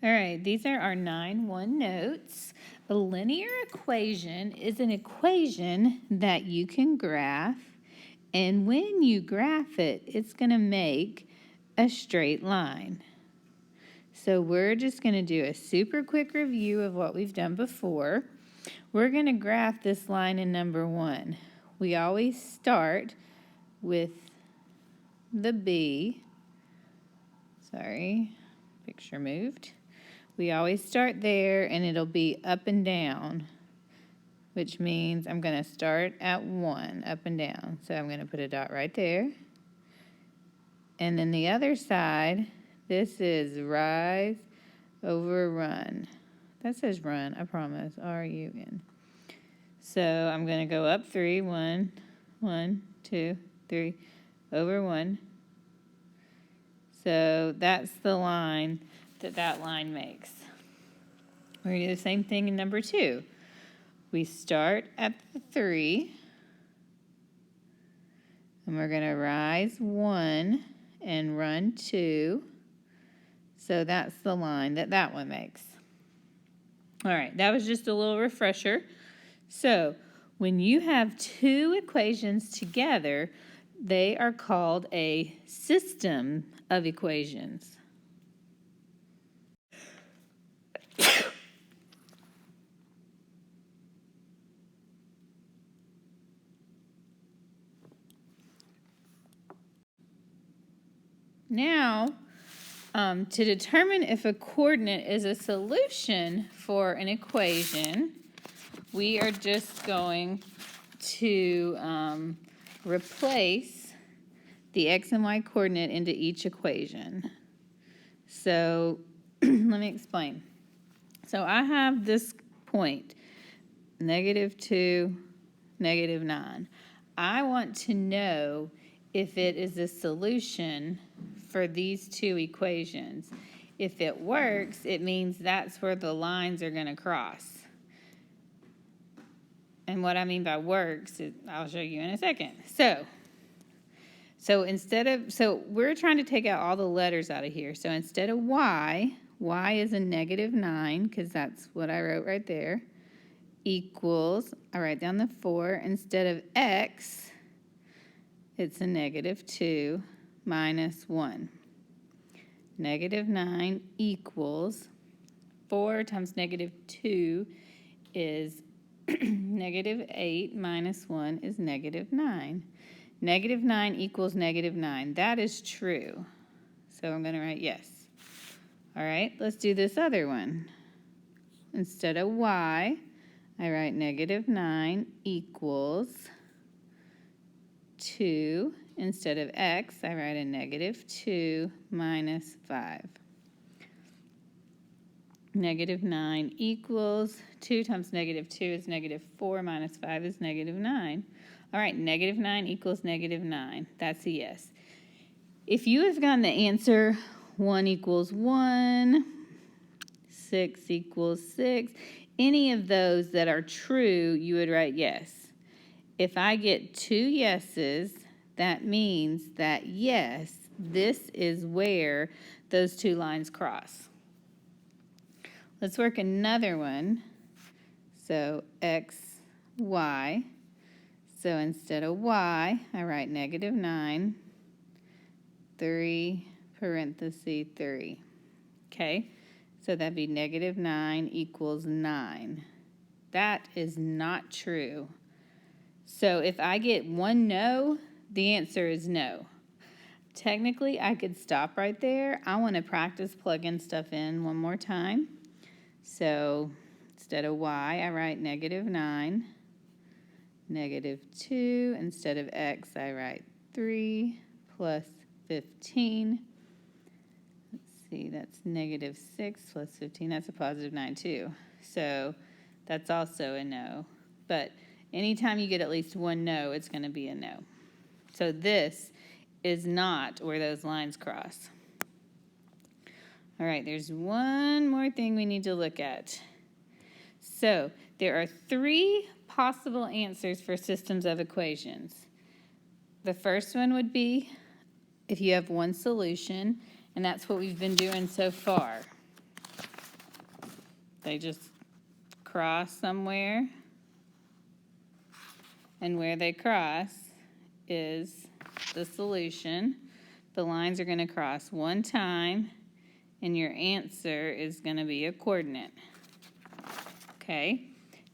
All right, these are our 9-1 notes. A linear equation is an equation that you can graph, and when you graph it, it's going to make a straight line. So we're just going to do a super quick review of what we've done before. We're going to graph this line in number 1. We always start with the B. Sorry, picture moved. We always start there, and it'll be up and down, which means I'm going to start at 1, up and down. So I'm going to put a dot right there. And then the other side, this is rise over run. That says run, I promise, R-U-N. So I'm going to go up 3, 1, 1, 2, 3, over 1. So that's the line that line makes. We're going to do the same thing in number 2. We start at the 3, and we're going to rise 1 and run 2. So that's the line that one makes. All right, that was just a little refresher. So when you have two equations together, they are called a system of equations. Now, to determine if a coordinate is a solution for an equation, we are just going to replace the x and y coordinate into each equation. So let me explain. So I have this point, -2, -9. I want to know if it is a solution for these two equations. If it works, it means that's where the lines are going to cross. And what I mean by works, I'll show you in a second. So we're trying to take out all the letters out of here. So instead of y is a -9, because that's what I wrote right there, equals, I write down the 4. Instead of x, it's a -2 minus 1. -9 equals 4 times -2 is -8 minus 1 is -9. -9 equals -9. That is true. So I'm going to write yes. All right, let's do this other one. Instead of y, I write -9 equals 2. Instead of x, I write a -2 minus 5. -9 equals 2 times -2 is -4 minus 5 is -9. All right, -9 equals -9. That's a yes. If you have gotten the answer 1 equals 1, 6 equals 6, any of those that are true, you would write yes. If I get 2 yeses, that means that yes, this is where those two lines cross. Let's work another one. So x, y. So instead of y, I write -9, 3, parenthesis 3. Okay, so that'd be -9 equals 9. That is not true. So if I get one no, the answer is no. Technically, I could stop right there. I want to practice plugging stuff in one more time. So instead of y, I write -9, -2. Instead of x, I write 3 plus 15. Let's see, that's -6 plus 15. That's a +9 too. So that's also a no. But anytime you get at least one no, it's going to be a no. So this is not where those lines cross. All right, there's one more thing we need to look at. So there are 3 possible answers for systems of equations. The first one would be if you have one solution, and that's what we've been doing so far. They just cross somewhere, and where they cross is the solution. The lines are going to cross one time, and your answer is going to be a coordinate. Okay,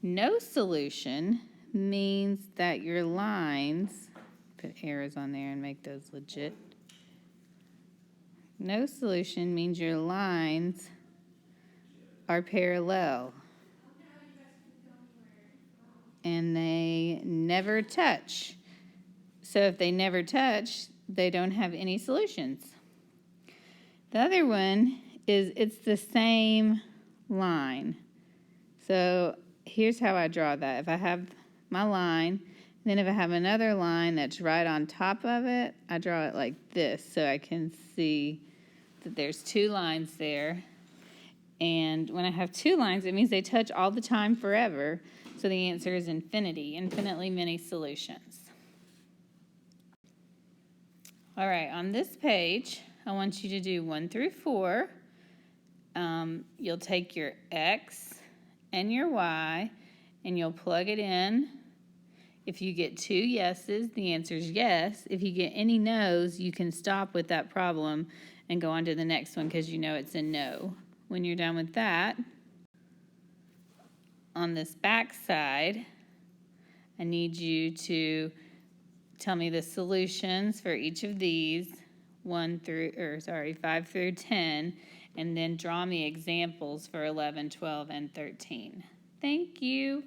no solution means that your lines, put arrows on there and make those legit. No solution means your lines are parallel and they never touch. So if they never touch, they don't have any solutions. The other one is it's the same line. So here's how I draw that. If I have my line, then if I have another line that's right on top of it, I draw it like this so I can see that there's two lines there. And when I have two lines, it means they touch all the time forever. So the answer is infinity, infinitely many solutions. All right, on this page, I want you to do 1 through 4. You'll take your X and your Y, and you'll plug it in. If you get 2 yeses, the answer is yes. If you get any no's, you can stop with that problem and go on to the next one because you know it's a no. When you're done with that, on this back side, I need you to tell me the solutions for each of these 5 through 10, and then draw me examples for 11, 12, and 13. Thank you.